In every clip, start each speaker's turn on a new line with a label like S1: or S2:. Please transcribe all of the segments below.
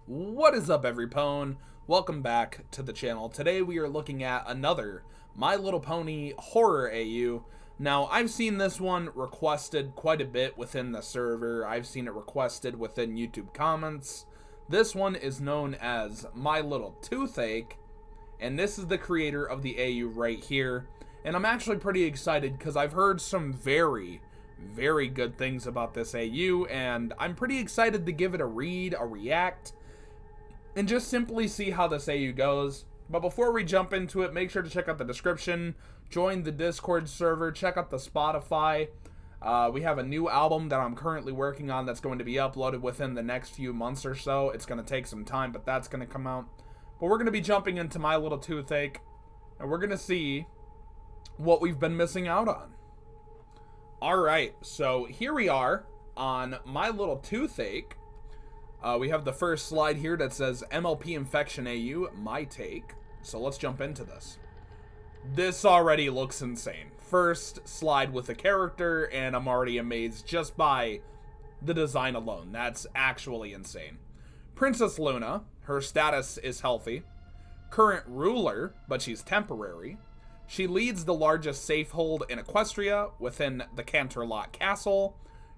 S1: What is up, everypone? Welcome back to the channel. Today we are looking at another My Little Pony horror AU. Now, I've seen this one requested quite a bit within the server. I've seen it requested within YouTube comments. This one is known as My Little Toothache, and this is the creator of the AU right here. And I'm actually pretty excited because I've heard some very good things about this AU, and I'm pretty excited to give it a read, a react, and just simply see how this AU goes. But before we jump into it, make sure to check out the description, join the Discord server, check out the Spotify. We have a new album that I'm currently working on that's going to be uploaded within the next few months or so. It's going to take some time, but that's going to come out. But we're going to be jumping into My Little Toothache, and we're going to see what we've been missing out on. Alright, so here we are on My Little Toothache. We have the first slide here that says MLP Infection AU, my take. So let's jump into this. This already looks insane. First slide with a character, and I'm already amazed just by the design alone. That's actually insane. Princess Luna, her status is healthy. Current ruler, but she's temporary. She leads the largest safe hold in Equestria within the Canterlot Castle.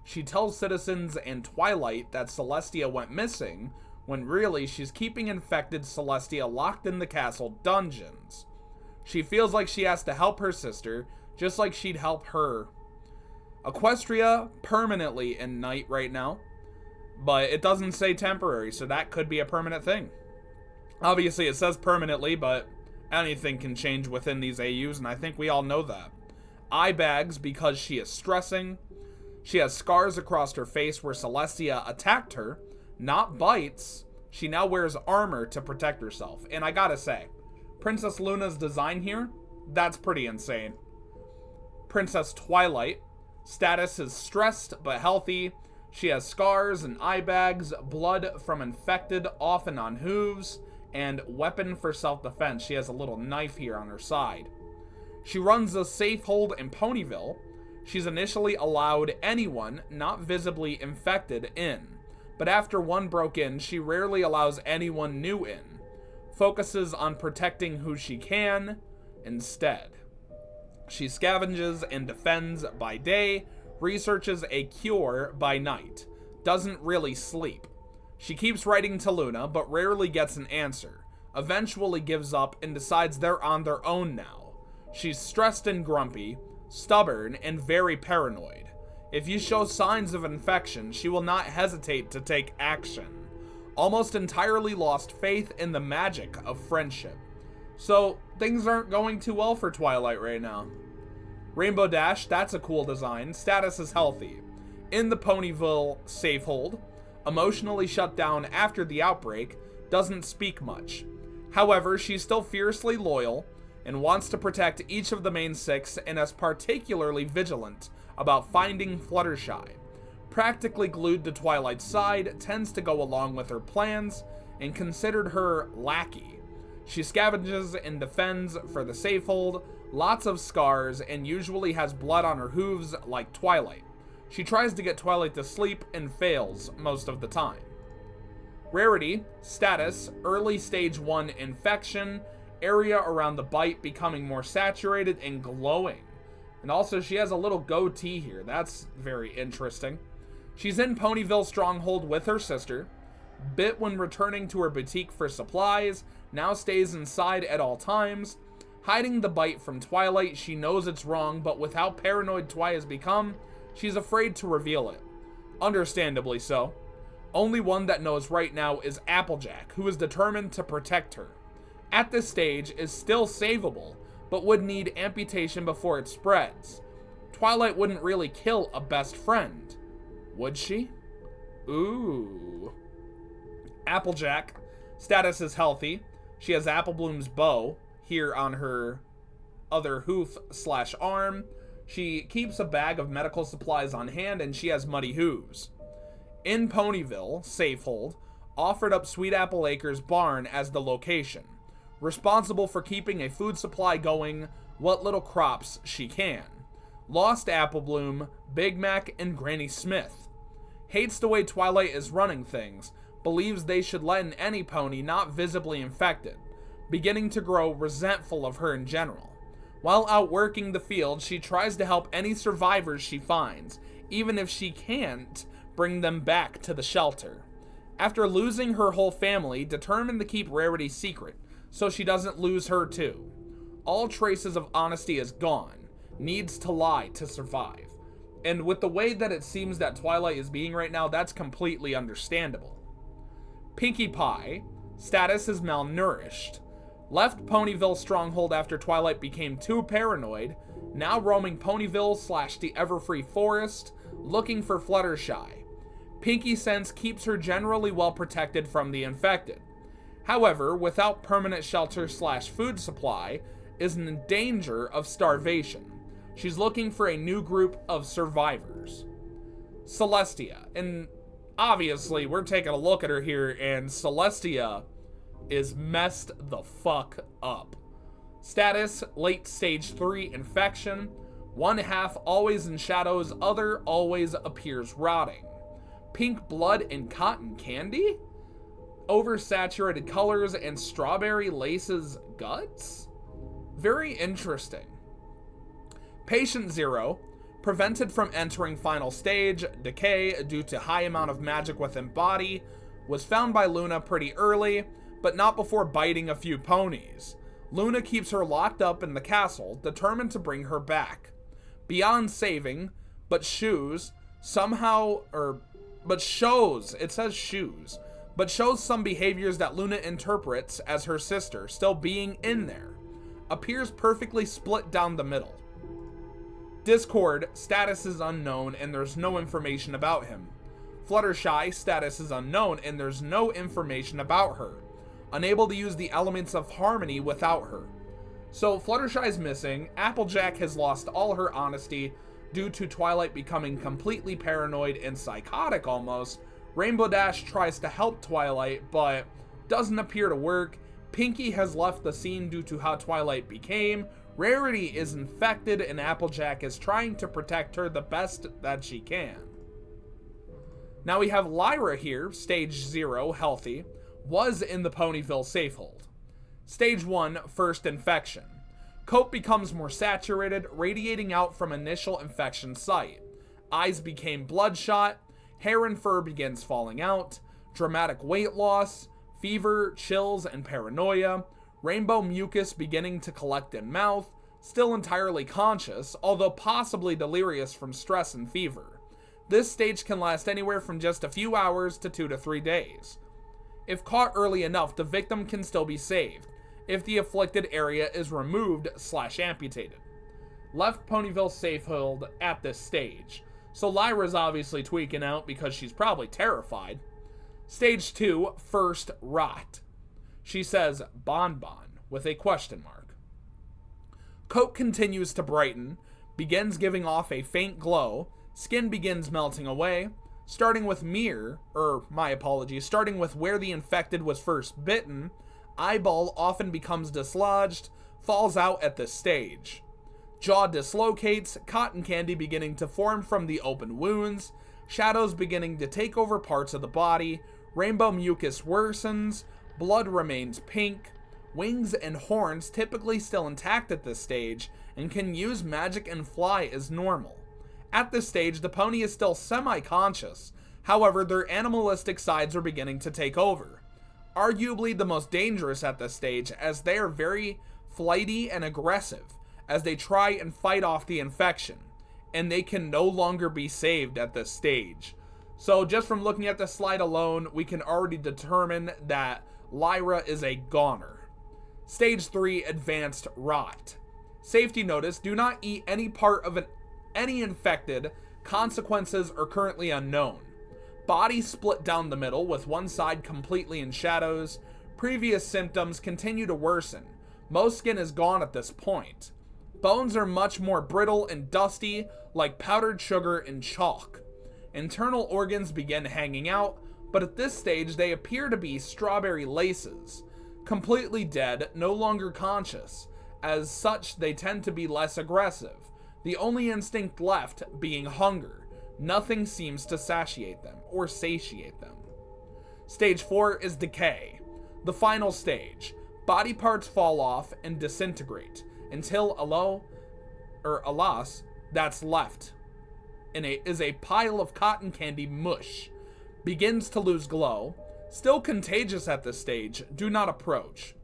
S1: She tells citizens in Twilight that Celestia went missing, when really she's keeping infected Celestia locked in the castle dungeons. She feels like she has to help her sister, just like she'd help her. Equestria permanently in night right now, but it doesn't say temporary, so that could be a permanent thing. Obviously it says permanently, but anything can change within these AUs, and I think we all know that. Eye bags because she is stressing. She has scars across her face where Celestia attacked her, not bites. She now wears armor to protect herself. And I gotta say, Princess Luna's design here, that's pretty insane. Princess Twilight, status is stressed but healthy. She has scars and eye bags, blood from infected, often on hooves, and weapon for self-defense. She has a little knife here on her side. She runs a safe hold in Ponyville. She's initially allowed anyone not visibly infected in, but after one broke in, she rarely allows anyone new in. Focuses on protecting who she can instead. She scavenges and defends by day, researches a cure by night. Doesn't really sleep. She keeps writing to Luna, but rarely gets an answer. Eventually gives up and decides they're on their own now. She's stressed and grumpy, stubborn, and very paranoid. If you show signs of infection, she will not hesitate to take action. Almost entirely lost faith in the magic of friendship. So, things aren't going too well for Twilight right now. Rainbow Dash, that's a cool design. Status is healthy. In the Ponyville safe hold. Emotionally shut down after the outbreak. Doesn't speak much. However, she's still fiercely loyal and wants to protect each of the main six, and is particularly vigilant about finding Fluttershy. Practically glued to Twilight's side, tends to go along with her plans, and considered her lackey. She scavenges and defends for the safe hold, lots of scars, and usually has blood on her hooves like Twilight. She tries to get Twilight to sleep and fails most of the time. Rarity, status, early stage 1 infection, area around the bite becoming more saturated and glowing. And also she has a little goatee here. That's very interesting. She's in Ponyville Stronghold with her sister. Bit when returning to her boutique for supplies. Now stays inside at all times. Hiding the bite from Twilight. She knows it's wrong, but with how paranoid Twi has become, she's afraid to reveal it. Understandably so. Only one that knows right now is Applejack, who is determined to protect her. At this stage is still savable, but would need amputation before it spreads. Twilight wouldn't really kill a best friend, would she? Ooh. Applejack, status is healthy. She has Applebloom's bow here on her other hoof/arm. She keeps a bag of medical supplies on hand, and she has muddy hooves. In Ponyville, safe hold, offered up Sweet Apple Acres barn as the location. Responsible for keeping a food supply going, what little crops she can. Lost Applebloom, Big Mac, and Granny Smith. Hates the way Twilight is running things, believes they should let in any pony not visibly infected, beginning to grow resentful of her in general. While out working the field, she tries to help any survivors she finds, even if she can't bring them back to the shelter. After losing her whole family, determined to keep Rarity secret, so she doesn't lose her too. All traces of honesty is gone, needs to lie to survive. And with the way that it seems that Twilight is being right now, that's completely understandable. Pinkie Pie, status is malnourished. Left Ponyville stronghold after Twilight became too paranoid, now roaming Ponyville / the Everfree Forest, looking for Fluttershy. Pinkie sense keeps her generally well protected from the infected. However, without permanent shelter / food supply, is in danger of starvation. She's looking for a new group of survivors. Celestia, and obviously we're taking a look at her here, and Celestia is messed the fuck up. Status, late stage 3 infection. One half always in shadows, other always appears rotting. Pink blood and cotton candy? Oversaturated colors and strawberry laces guts? Very interesting. Patient 0, prevented from entering final stage, decay due to high amount of magic within body, was found by Luna pretty early, but not before biting a few ponies. Luna keeps her locked up in the castle, determined to bring her back. Beyond saving, but shows some behaviors that Luna interprets as her sister still being in there. Appears perfectly split down the middle. Discord, status is unknown and there's no information about him. Fluttershy, status is unknown and there's no information about her. Unable to use the elements of harmony without her. So Fluttershy is missing, Applejack has lost all her honesty due to Twilight becoming completely paranoid and psychotic almost. Rainbow Dash tries to help Twilight but doesn't appear to work. Pinkie has left the scene due to how Twilight became. Rarity is infected and Applejack is trying to protect her the best that she can. Now we have Lyra here, stage 0, healthy, was in the Ponyville safehold. Stage 1, first infection. Coat becomes more saturated, radiating out from initial infection site. Eyes became bloodshot, hair and fur begins falling out, dramatic weight loss, fever, chills, and paranoia, rainbow mucus beginning to collect in mouth, still entirely conscious, although possibly delirious from stress and fever. This stage can last anywhere from just a few hours to 2 to 3 days. If caught early enough, the victim can still be saved, if the afflicted area is removed / amputated. Left Ponyville safehold at this stage, so Lyra's obviously tweaking out because she's probably terrified. Stage 2, first rot. She says bonbon with a question mark. Coat continues to brighten, begins giving off a faint glow, skin begins melting away, starting with starting with where the infected was first bitten, eyeball often becomes dislodged, falls out at this stage. Jaw dislocates, cotton candy beginning to form from the open wounds, shadows beginning to take over parts of the body, rainbow mucus worsens, blood remains pink, wings and horns typically still intact at this stage, and can use magic and fly as normal. At this stage, the pony is still semi-conscious, however, their animalistic sides are beginning to take over. Arguably the most dangerous at this stage, as they are very flighty and aggressive, as they try and fight off the infection, and they can no longer be saved at this stage. So just from looking at the slide alone, we can already determine that Lyra is a goner. Stage 3, advanced rot. Safety notice, do not eat any part of any infected, consequences are currently unknown. Body split down the middle with one side completely in shadows. Previous symptoms continue to worsen. Most skin is gone at this point. Bones are much more brittle and dusty, like powdered sugar and chalk. Internal organs begin hanging out, but at this stage they appear to be strawberry laces. Completely dead, no longer conscious. As such, they tend to be less aggressive. The only instinct left being hunger. Nothing seems to satiate them. Stage 4 is decay. The final stage. Body parts fall off and disintegrate until alas, that's left is a pile of cotton candy mush. Begins to lose glow. Still contagious at this stage. Do not approach.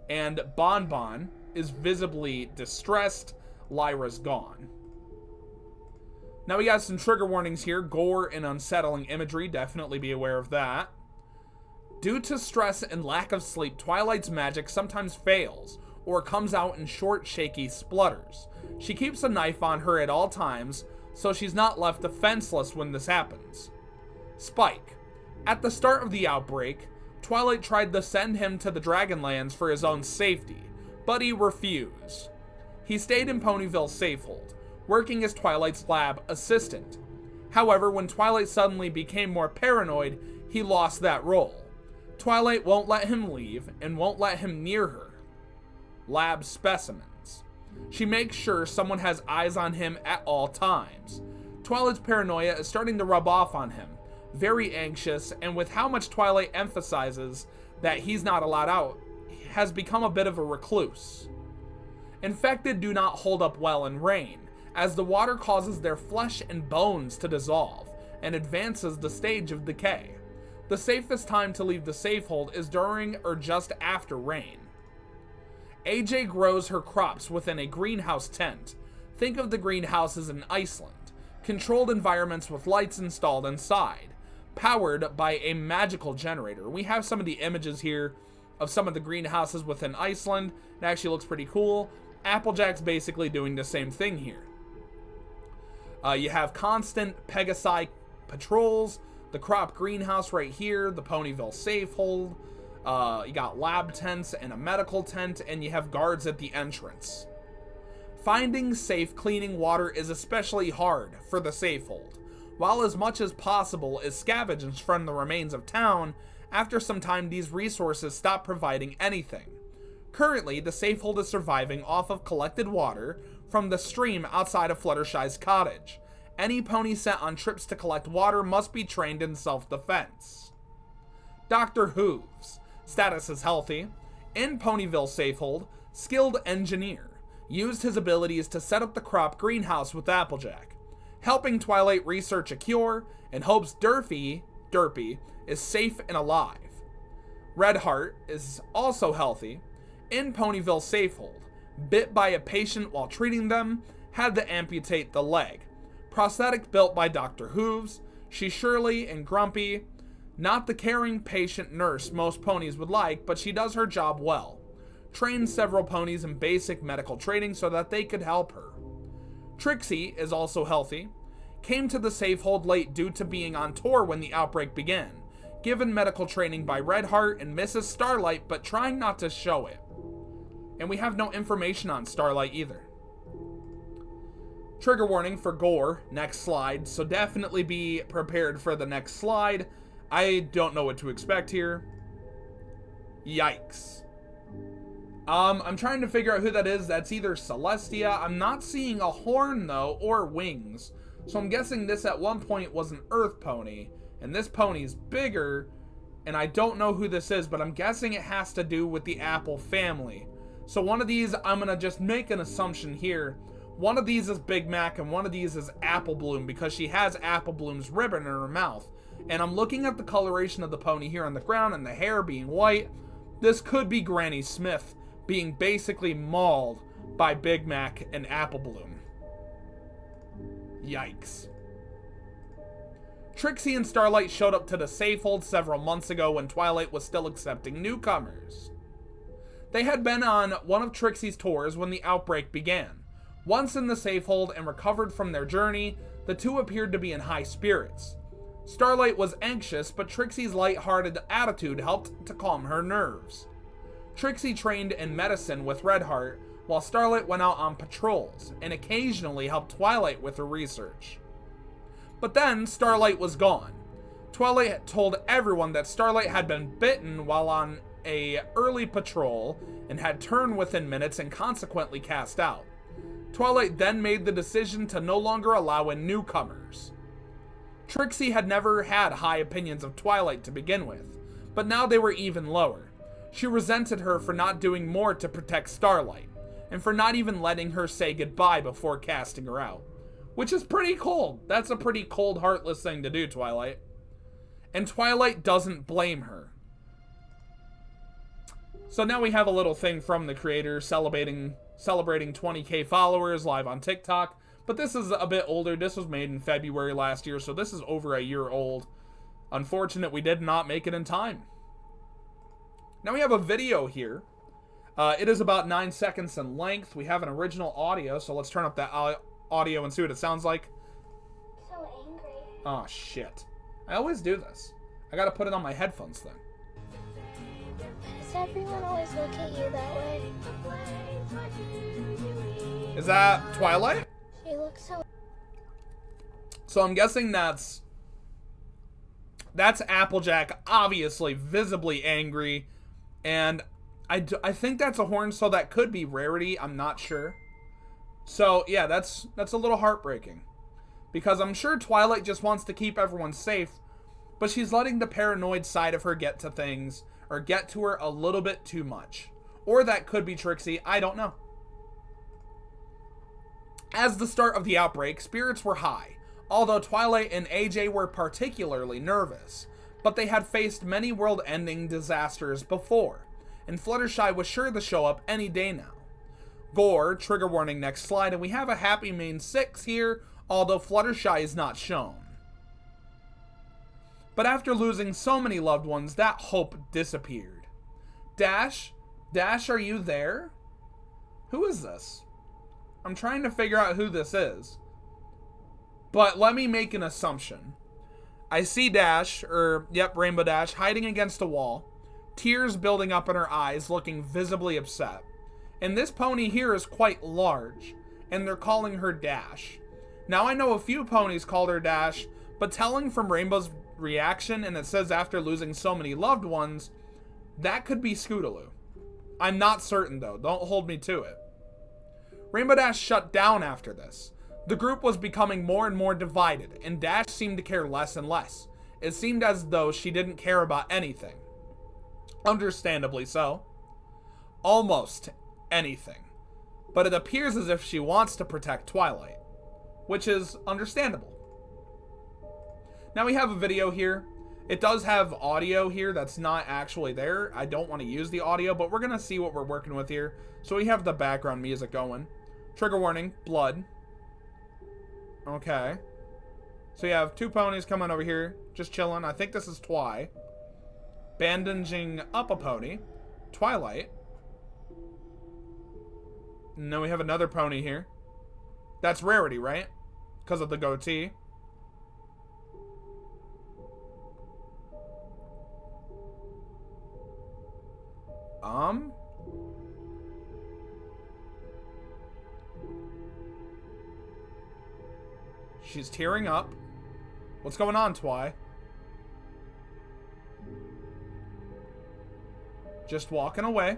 S1: And Bon Bon is visibly distressed. Lyra's gone. Now we got some trigger warnings here. Gore and unsettling imagery. Definitely be aware of that. Due to stress and lack of sleep, Twilight's magic sometimes fails or comes out in short, shaky splutters. She keeps a knife on her at all times, so she's not left defenseless when this happens. Spike. At the start of the outbreak, Twilight tried to send him to the Dragonlands for his own safety, but he refused. He stayed in Ponyville's safehold, working as Twilight's lab assistant. However, when Twilight suddenly became more paranoid, he lost that role. Twilight won't let him leave and won't let him near her. Lab specimens. She makes sure someone has eyes on him at all times. Twilight's paranoia is starting to rub off on him. Very anxious, and with how much Twilight emphasizes that he's not allowed out, has become a bit of a recluse. Infected do not hold up well in rain, as the water causes their flesh and bones to dissolve, and advances the stage of decay. The safest time to leave the safehold is during or just after rain. AJ grows her crops within a greenhouse tent. Think of the greenhouses in Iceland. Controlled environments with lights installed inside. Powered by a magical generator. We have some of the images here of some of the greenhouses within Iceland. It actually looks pretty cool. Applejack's basically doing the same thing here. You have constant Pegasi patrols. The crop greenhouse right here, the Ponyville safehold. You got lab tents and a medical tent, and you have guards at the entrance. Finding safe cleaning water is especially hard for the safehold. While as much as possible is scavenged from the remains of town, after some time these resources stop providing anything. Currently, the safehold is surviving off of collected water from the stream outside of Fluttershy's cottage. Any pony sent on trips to collect water must be trained in self-defense. Dr. Hooves. Status is healthy. In Ponyville safehold, skilled engineer. Used his abilities to set up the crop greenhouse with Applejack. Helping Twilight research a cure, and hopes Derpy is safe and alive. Redheart is also healthy. In Ponyville safehold, bit by a patient while treating them, had to amputate the leg. Prosthetic built by Dr. Hooves. She's surly and grumpy. Not the caring patient nurse most ponies would like, but she does her job well. Trained several ponies in basic medical training so that they could help her. Trixie is also healthy. Came to the safehold late due to being on tour when the outbreak began. Given medical training by Redheart and Mrs. Starlight, but trying not to show it. And we have no information on Starlight either. Trigger warning for gore, next slide, so definitely be prepared for the next slide. I don't know what to expect here. Yikes. I'm trying to figure out who that is. That's either Celestia. I'm not seeing a horn though, or wings. So I'm guessing this at one point was an Earth pony, and this pony's bigger, and I don't know who this is, but I'm guessing it has to do with the Apple family. So one of these, I'm gonna just make an assumption here. One of these is Big Mac, and one of these is Apple Bloom, because she has Apple Bloom's ribbon in her mouth. And I'm looking at the coloration of the pony here on the ground, and the hair being white. This could be Granny Smith being basically mauled by Big Mac and Apple Bloom. Yikes. Trixie and Starlight showed up to the safehold several months ago when Twilight was still accepting newcomers. They had been on one of Trixie's tours when the outbreak began. Once in the safehold and recovered from their journey, the two appeared to be in high spirits. Starlight was anxious, but Trixie's light-hearted attitude helped to calm her nerves. Trixie trained in medicine with Redheart, while Starlight went out on patrols, and occasionally helped Twilight with her research. But then, Starlight was gone. Twilight had told everyone that Starlight had been bitten while on a early patrol, and had turned within minutes and consequently cast out. Twilight then made the decision to no longer allow in newcomers. Trixie had never had high opinions of Twilight to begin with, but now they were even lower. She resented her for not doing more to protect Starlight, and for not even letting her say goodbye before casting her out. Which is pretty cold. That's a pretty cold, heartless thing to do, Twilight. And Twilight doesn't blame her. So now we have a little thing from the creator celebrating 20k followers live on TikTok. But this is a bit older. This was made in February last year, so this is over a year old. Unfortunate we did not make it in time. Now we have a video here. It is about 9 seconds in length. We have an original audio, so let's turn up that audio and see what it sounds like.
S2: So angry.
S1: Oh, shit. I always do this. I gotta put it on my headphones then.
S2: Does everyone always look at you that way?
S1: Is that Twilight?
S2: She looks so...
S1: So I'm guessing that's Applejack, obviously, visibly angry. And I think that's a horn, so that could be Rarity. I'm not sure. So, yeah, that's a little heartbreaking. Because I'm sure Twilight just wants to keep everyone safe, but she's letting the paranoid side of her get to things, or get to her a little bit too much. Or that could be Trixie, I don't know. As the start of the outbreak, spirits were high, although Twilight and AJ were particularly nervous, but they had faced many world-ending disasters before, and Fluttershy was sure to show up any day now. Gore, trigger warning next slide, and we have a happy main 6 here, although Fluttershy is not shown. But after losing so many loved ones, that hope disappeared. Dash, are you there? Who is this? I'm trying to figure out who this is. But let me make an assumption. I see Dash, Rainbow Dash, hiding against a wall, tears building up in her eyes, looking visibly upset. And this pony here is quite large, and they're calling her Dash. Now I know a few ponies called her Dash, but telling from Rainbow's reaction, and it says after losing so many loved ones, that could be Scootaloo. I'm not certain though, don't hold me to it. Rainbow Dash shut down after this. The group was becoming more and more divided, and Dash seemed to care less and less. It seemed as though she didn't care about anything. Understandably so. Almost anything. But it appears as if she wants to protect Twilight, which is understandable. Now we have a video here. It does have audio here that's not actually there. I don't want to use the audio, but we're going to see what we're working with here. So we have the background music going. Trigger warning, blood. Okay. So you have 2 ponies coming over here, just chilling. I think this is Twi. Bandaging up a pony. Twilight. And then we have another pony here. That's Rarity, right? Because of the goatee. She's tearing up. What's going on, Twi? Just walking away.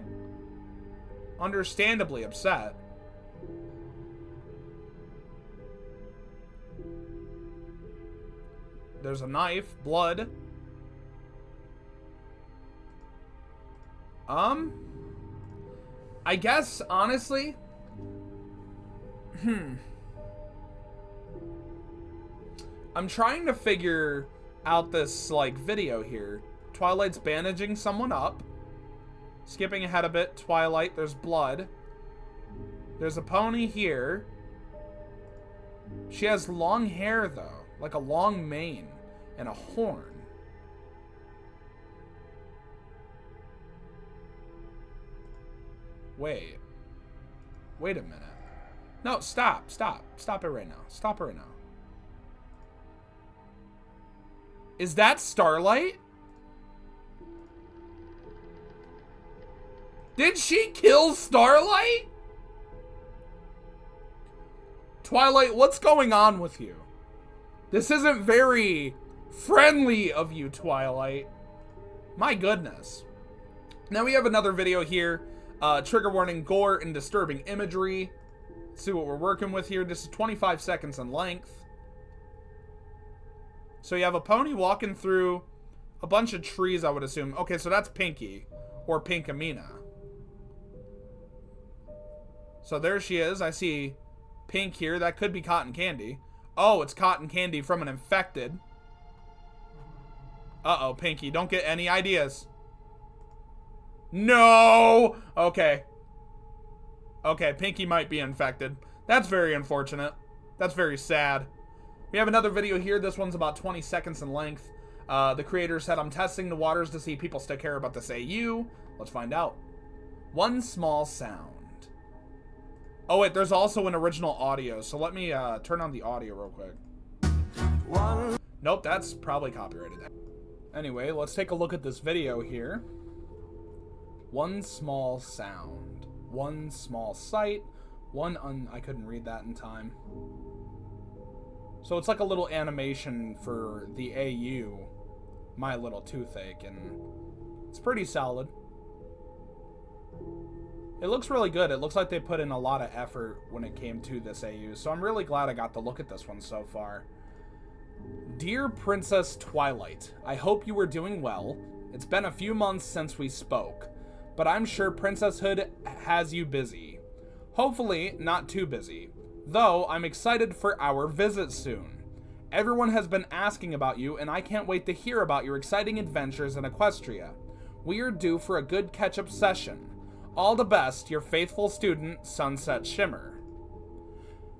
S1: Understandably upset. There's a knife, blood. I guess, honestly, I'm trying to figure out this, video here. Twilight's bandaging someone up. Skipping ahead a bit, Twilight, there's blood. There's a pony here. She has long hair, though. Like a long mane. And a horn. Wait a minute. No, stop it right now. Stop it right now. Is that Starlight? Did she kill Starlight? Twilight, what's going on with you? This isn't very friendly of you, Twilight. My goodness. Now we have another video here. Trigger warning, gore, and disturbing imagery. Let's see what we're working with here. This is 25 seconds in length. So you have a pony walking through a bunch of trees, I would assume. Okay, so that's Pinkie, or Pinkamena. So there she is. I see Pink here. That could be cotton candy. Oh, it's cotton candy from an infected. Uh-oh, Pinkie, don't get any ideas. No! Okay. Okay, Pinkie might be infected. That's very unfortunate. That's very sad. We have another video here. This one's about 20 seconds in length. The creator said, I'm testing the waters to see if people still care about this AU. Let's find out. One small sound. Oh, wait, there's also an original audio. So let me turn on the audio real quick. Nope, that's probably copyrighted. Anyway, let's take a look at this video here. One small sound. One small sight. I couldn't read that in time. So it's like a little animation for the AU, My Little Toothache, and it's pretty solid. It looks really good. It looks like they put in a lot of effort when it came to this AU, so I'm really glad I got to look at this one so far. Dear Princess Twilight, I hope you are doing well. It's been a few months since we spoke, but I'm sure Princesshood has you busy. Hopefully not too busy, though I'm excited for our visit soon. Everyone has been asking about you, and I can't wait to hear about your exciting adventures in Equestria. We are due for a good catch-up session. All the best, your faithful student, Sunset Shimmer.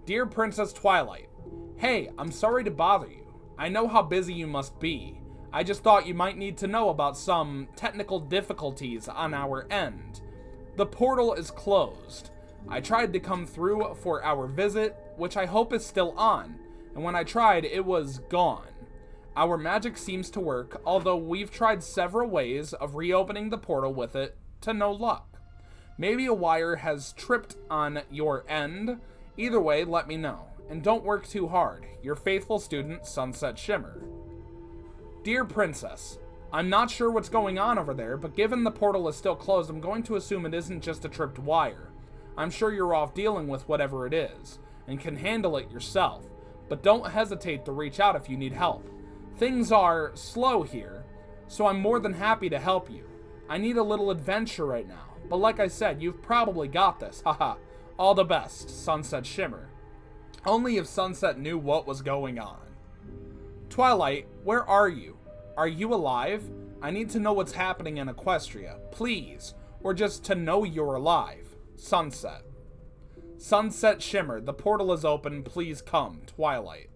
S1: Dear Princess Twilight, hey, I'm sorry to bother you. I know how busy you must be. I just thought you might need to know about some technical difficulties on our end. The portal is closed. I tried to come through for our visit, which I hope is still on, and when I tried, it was gone. Our magic seems to work, although we've tried several ways of reopening the portal with it to no luck. Maybe a wire has tripped on your end. Either way, let me know. And don't work too hard. Your faithful student, Sunset Shimmer. Dear Princess, I'm not sure what's going on over there, but given the portal is still closed, I'm going to assume it isn't just a tripped wire. I'm sure you're off dealing with whatever it is, and can handle it yourself, but don't hesitate to reach out if you need help. Things are slow here, so I'm more than happy to help you. I need a little adventure right now, but like I said, you've probably got this, haha. All the best, Sunset Shimmer. Only if Sunset knew what was going on. Twilight, where are you? Are you alive? I need to know what's happening in Equestria, please, or just to know you're alive. Sunset. Sunset Shimmer, the portal is open, please come. Twilight.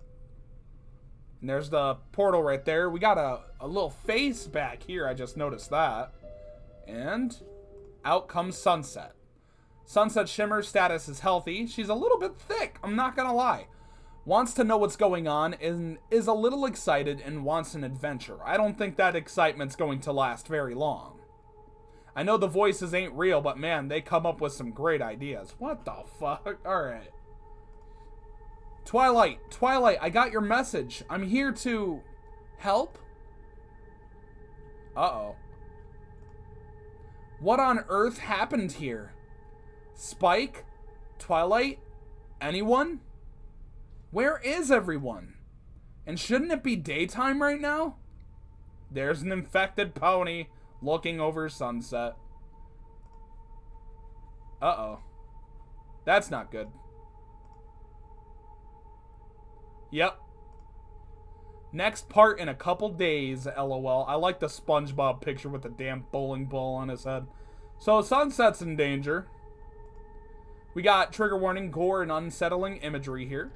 S1: And there's the portal right there. We got a little face back here, I just noticed that. And out comes Sunset. Sunset Shimmer's status is healthy. She's a little bit thick, I'm not gonna lie. Wants to know what's going on and is a little excited and wants an adventure. I don't think that excitement's going to last very long. I know the voices ain't real, but man, they come up with some great ideas. What the fuck? Alright. Twilight, I got your message. I'm here to help? Uh-oh. What on earth happened here? Spike? Twilight? Anyone? Where is everyone? And shouldn't it be daytime right now? There's an infected pony looking over Sunset. Uh-oh. That's not good. Yep. Next part in a couple days, LOL. I like the SpongeBob picture with the damn bowling ball on his head. So Sunset's in danger. We got trigger warning, gore, and unsettling imagery here.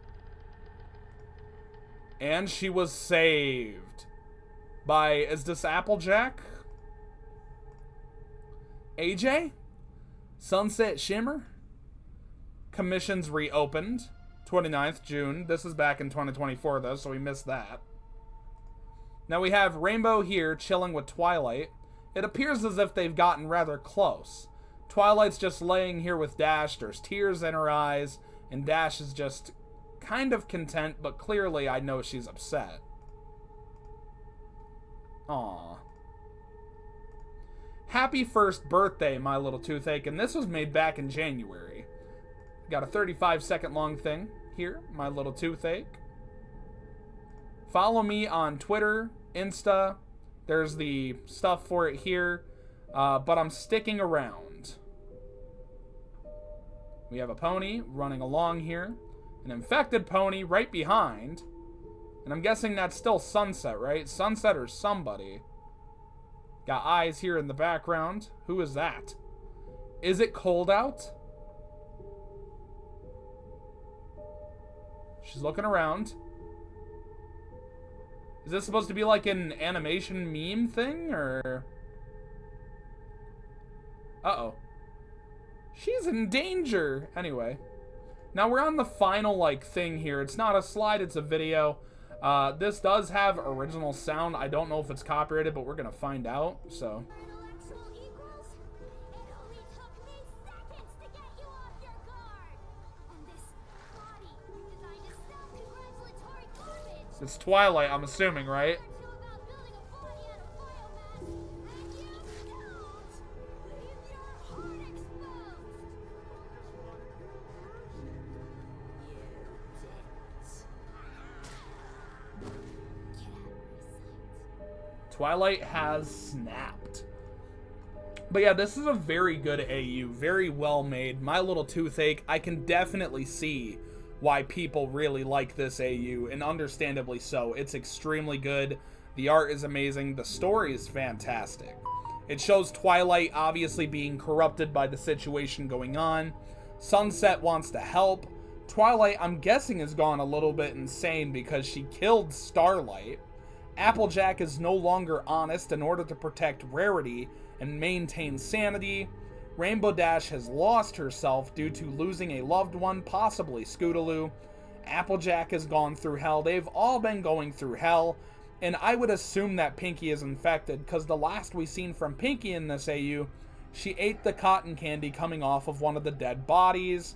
S1: And she was saved by, is this Applejack? AJ? Sunset Shimmer? Commissions reopened. 29th June. This is back in 2024 though, so we missed that. Now we have Rainbow here chilling with Twilight. It appears as if they've gotten rather close. Twilight's just laying here with Dash. There's tears in her eyes, and Dash is just kind of content, but clearly I know she's upset. Aww. Happy first birthday, My Little Toothache, and this was made back in January. Got a 35-second long thing here, My Little Toothache. Follow me on Twitter, Insta. There's the stuff for it here. But I'm sticking around. We have a pony running along here. An infected pony right behind. And I'm guessing that's still Sunset, right? Sunset or somebody. Got eyes here in the background. Who is that? Is it cold out? She's looking around. Is this supposed to be like an animation meme thing, or... Uh-oh. She's in danger! Anyway. Now we're on the final, like, thing here. It's not a slide, it's a video. This does have original sound. I don't know if it's copyrighted, but we're gonna find out, so... It's Twilight, I'm assuming, right? Twilight has snapped. But yeah, this is a very good AU, very well made. My Little Toothache, I can definitely see why people really like this AU, and understandably so. It's extremely good. The art is amazing. The story is fantastic. It shows Twilight obviously being corrupted by the situation going on. Sunset wants to help. Twilight, I'm guessing, has gone a little bit insane because she killed Starlight. Applejack is no longer honest in order to protect Rarity and maintain sanity. Rainbow Dash has lost herself due to losing a loved one, possibly Scootaloo. Applejack has gone through hell. They've all been going through hell. And I would assume that Pinkie is infected, because the last we seen from Pinkie in this AU, she ate the cotton candy coming off of one of the dead bodies.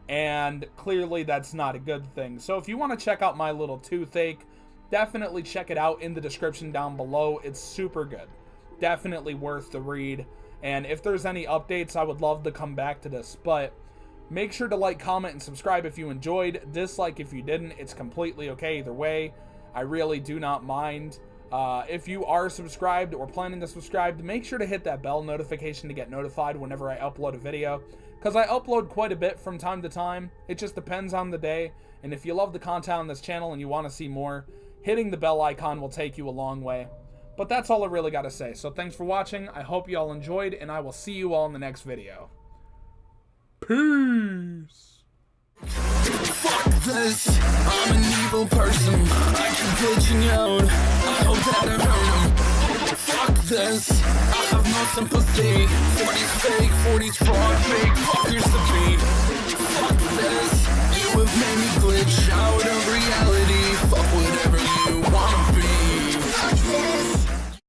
S1: And clearly that's not a good thing. So if you want to check out My Little Toothache, definitely check it out in the description down below. It's super good. Definitely worth the read. And if there's any updates, I would love to come back to this. But make sure to like, comment, and subscribe if you enjoyed. Dislike if you didn't. It's completely okay either way. I really do not mind. If you are subscribed or planning to subscribe, make sure to hit that bell notification to get notified whenever I upload a video. Because I upload quite a bit from time to time. It just depends on the day. And if you love the content on this channel and you want to see more, hitting the bell icon will take you a long way. But that's all I really got to say. So thanks for watching. I hope you all enjoyed, and I will see you all in the next video. Peace.
S3: Fuck this, I'm an evil person. I keep glitching out, I hope that I hurt him. Fuck this, I have no sympathy. 40's fake, 40's fraud, fake fuckers to be.